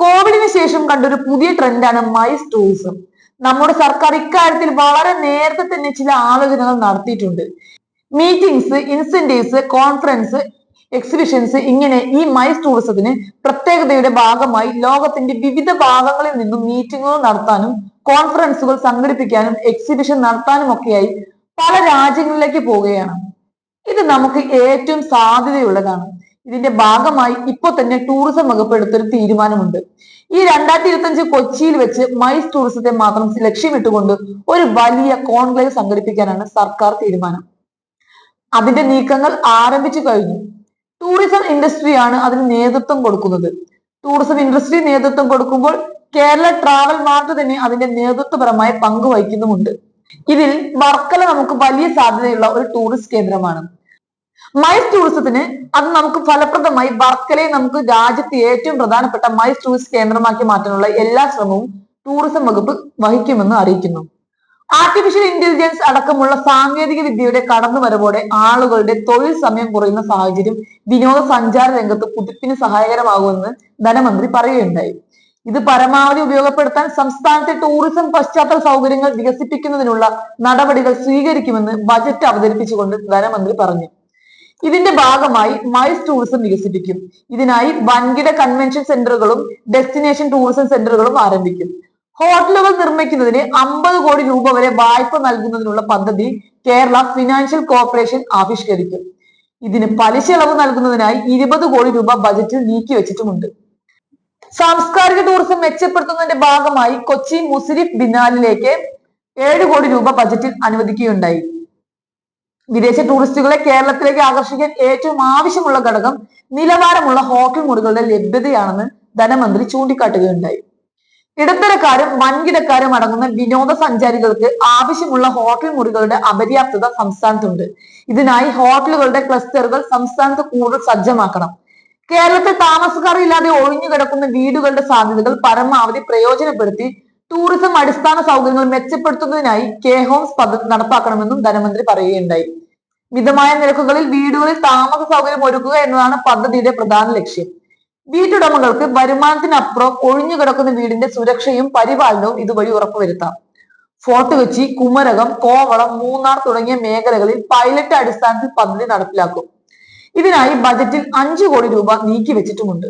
കോവിഡിന് ശേഷം കണ്ടൊരു പുതിയ ട്രെൻഡാണ് മൈസ് ടൂറിസം. നമ്മുടെ സർക്കാർ ഇക്കാര്യത്തിൽ വളരെ നേരത്തെ തന്നെ ചില ആലോചനകൾ നടത്തിയിട്ടുണ്ട്. മീറ്റിംഗ്സ്, ഇൻസെന്റീവ്സ്, കോൺഫറൻസ്, എക്സിബിഷൻസ് ഇങ്ങനെ ഈ മൈസ് ടൂറിസത്തിന് പ്രത്യേകതയുടെ ഭാഗമായി ലോകത്തിന്റെ വിവിധ ഭാഗങ്ങളിൽ നിന്നും മീറ്റിങ്ങുകൾ നടത്താനും കോൺഫറൻസുകൾ സംഘടിപ്പിക്കാനും എക്സിബിഷൻ നടത്താനും ഒക്കെയായി പല രാജ്യങ്ങളിലേക്ക് പോവുകയാണ്. ഇത് നമുക്ക് ഏറ്റവും സാധ്യതയുള്ളതാണ്. ഇതിന്റെ ഭാഗമായി ഇപ്പോൾ തന്നെ ടൂറിസം വകുപ്പ് എടുത്തൊരു തീരുമാനമുണ്ട്. ഈ 2025 കൊച്ചിയിൽ വെച്ച് മൈസ് ടൂറിസത്തെ മാത്രം ലക്ഷ്യമിട്ടുകൊണ്ട് ഒരു വലിയ കോൺക്ലേവ് സംഘടിപ്പിക്കാനാണ് സർക്കാർ തീരുമാനം. അതിന്റെ നീക്കങ്ങൾ ആരംഭിച്ചു കഴിഞ്ഞു. ടൂറിസം ഇൻഡസ്ട്രിയാണ് അതിന് നേതൃത്വം കൊടുക്കുന്നത്. ടൂറിസം ഇൻഡസ്ട്രി നേതൃത്വം കൊടുക്കുമ്പോൾ കേരള ട്രാവൽ മാർട്ട് തന്നെ അതിന്റെ നേതൃത്വപരമായ പങ്ക് വഹിക്കുന്നുമുണ്ട്. ഇതിൽ വർക്കല നമുക്ക് വലിയ സാധ്യതയുള്ള ഒരു ടൂറിസ്റ്റ് കേന്ദ്രമാണ്. മൈസ് ടൂറിസത്തിന് അത് നമുക്ക് ഫലപ്രദമായി വർക്കലയെ നമുക്ക് രാജ്യത്തെ ഏറ്റവും പ്രധാനപ്പെട്ട മൈസ് ടൂറിസ്റ്റ് കേന്ദ്രമാക്കി മാറ്റാനുള്ള എല്ലാ ശ്രമവും ടൂറിസം വകുപ്പ് വഹിക്കുമെന്ന് അറിയിക്കുന്നു. ആർട്ടിഫിഷ്യൽ ഇന്റലിജൻസ് അടക്കമുള്ള സാങ്കേതിക വിദ്യയുടെ കടന്നുവരവോടെ ആളുകളുടെ തൊഴിൽ സമയം കുറയുന്ന സാഹചര്യം വിനോദസഞ്ചാര രംഗത്ത് കുതിപ്പിന് സഹായകരമാകുമെന്ന് ധനമന്ത്രി പറയുകയുണ്ടായി. ഇത് പരമാവധി ഉപയോഗപ്പെടുത്താൻ സംസ്ഥാനത്തെ ടൂറിസം പശ്ചാത്തല സൗകര്യങ്ങൾ വികസിപ്പിക്കുന്നതിനുള്ള നടപടികൾ സ്വീകരിക്കുമെന്ന് ബജറ്റ് അവതരിപ്പിച്ചുകൊണ്ട് ധനമന്ത്രി പറഞ്ഞു. ഇതിന്റെ ഭാഗമായി മൈസ് ടൂറിസം വികസിപ്പിക്കും. ഇതിനായി വൻകിട കൺവെൻഷൻ സെന്ററുകളും ഡെസ്റ്റിനേഷൻ ടൂറിസം സെന്ററുകളും ആരംഭിക്കും. ഹോട്ടലുകൾ നിർമ്മിക്കുന്നതിന് 50 കോടി രൂപ വരെ വായ്പ നൽകുന്നതിനുള്ള പദ്ധതി കേരള ഫിനാൻഷ്യൽ കോർപ്പറേഷൻ ആവിഷ്കരിക്കും. ഇതിന് പലിശ ഇളവ് നൽകുന്നതിനായി 20 കോടി രൂപ ബജറ്റിൽ നീക്കിവെച്ചിട്ടുമുണ്ട്. സാംസ്കാരിക ടൂറിസം മെച്ചപ്പെടുത്തുന്നതിന്റെ ഭാഗമായി കൊച്ചി മുസിരിഫ് ബിനാലിലേക്ക് 7 കോടി രൂപ ബജറ്റിൽ അനുവദിക്കുകയുണ്ടായി. വിദേശ ടൂറിസ്റ്റുകളെ കേരളത്തിലേക്ക് ആകർഷിക്കാൻ ഏറ്റവും ആവശ്യമുള്ള ഘടകം നിലവാരമുള്ള ഹോട്ടൽ മുറികളുടെ ലഭ്യതയാണെന്ന് ധനമന്ത്രി ചൂണ്ടിക്കാട്ടുകയുണ്ടായി. ഇടത്തരക്കാരും വൻകിടക്കാരും അടങ്ങുന്ന വിനോദസഞ്ചാരികൾക്ക് ആവശ്യമുള്ള ഹോട്ടൽ മുറികളുടെ അപര്യാപ്തത സംസ്ഥാനത്തുണ്ട്. ഇതിനായി ഹോട്ടലുകളുടെ ക്ലസ്റ്ററുകൾ സംസ്ഥാനത്ത് കൂടുതൽ സജ്ജമാക്കണം. കേരളത്തിൽ താമസക്കാർ ഇല്ലാതെ ഒഴിഞ്ഞു കിടക്കുന്ന വീടുകളുടെ സാധ്യതകൾ പരമാവധി പ്രയോജനപ്പെടുത്തി ടൂറിസം അടിസ്ഥാന സൗകര്യങ്ങൾ മെച്ചപ്പെടുത്തുന്നതിനായി കെ ഹോംസ് പദ്ധതി നടപ്പാക്കണമെന്നും ധനമന്ത്രി പറയുകയുണ്ടായി. മിതമായ നിരക്കുകളിൽ വീടുകളിൽ താമസ സൗകര്യം ഒരുക്കുക എന്നതാണ് പദ്ധതിയുടെ പ്രധാന ലക്ഷ്യം. വീട്ടുടമകൾക്ക് വരുമാനത്തിനപ്പുറം ഒഴിഞ്ഞു കിടക്കുന്ന വീടിന്റെ സുരക്ഷയും പരിപാലനവും ഇതുവഴി ഉറപ്പുവരുത്താം. ഫോർട്ട് കൊച്ചി, കുമരകം, കോവളം, മൂന്നാർ തുടങ്ങിയ മേഖലകളിൽ പൈലറ്റ് അടിസ്ഥാനത്തിൽ പദ്ധതി നടപ്പിലാക്കും. ഇതിനായി ബജറ്റിൽ 5 കോടി രൂപ നീക്കിവെച്ചിട്ടുമുണ്ട്.